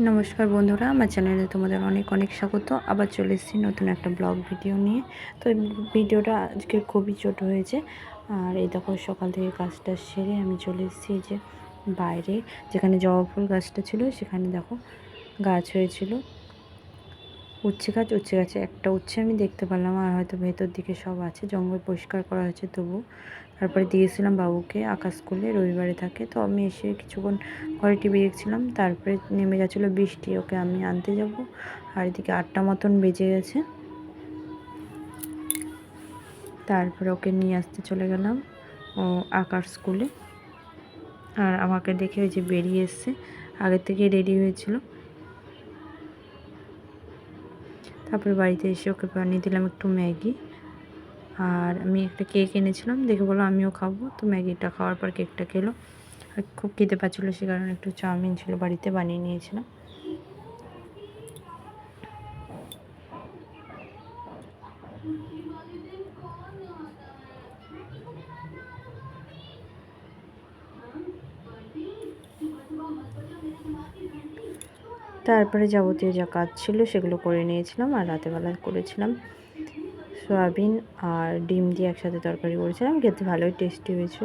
নমস্কার বন্ধুরা, আমার চ্যানেলে তোমাদের অনেক অনেক স্বাগত। আবার চলে এসেছি নতুন একটা ব্লগ ভিডিও নিয়ে। তো এই ভিডিওটা আজকে খুবই ছোট হয়েছে। আর এই দেখো, সকাল থেকে কাজটা সেরে আমি চলে এসেছি এই যে বাইরে, যেখানে জবা ফুল গাছটা ছিল সেখানে দেখো গাছ হয়েছিল উচ্ছে গাছে একটা উচ্ছে আমি দেখতে পেলাম, আর হয়তো ভেতর দিকে সব আছে, জঙ্গল পরিষ্কার করা হয়েছে তবু। তারপরে দিয়েছিলাম বাবুকে, আকাশ স্কুলে রবিবারে থাকে, তো আমি এসে কিছুক্ষণ ঘরে টিভি দেখছিলাম। তারপরে নেমে গেছিলো বৃষ্টি, ওকে আমি আনতে যাব। আর এদিকে 8টা মতন বেজে গেছে। তারপরে ওকে নিয়ে আসতে চলে গেলাম ও আকাশ স্কুলে। আর আমাকে দেখে ওই যে বেরিয়ে এসছে, আগের থেকে রেডি হয়েছিল। তারপরে বাড়িতে এসে ওকে বানিয়ে দিলাম একটু ম্যাগি। আর আমি একটা কেক এনেছিলাম, দেখে বলো আমিও খাবো। তো ম্যাগিটা খাওয়ার পর কেকটা খেলো। আর খুব খিদে পাচ্ছিলো, সে কারণে একটু চাউমিন ছিল বাড়িতে, বানিয়ে নিয়েছিলাম। তারপরে যাবতীয় যা কাজ ছিল সেগুলো করে নিয়েছিলাম। আর রাতেরবেলা করেছিলাম সয়াবিন আর ডিম দিয়ে একসাথে তরকারি করেছিলাম, খেতে ভালোই টেস্টি হয়েছে।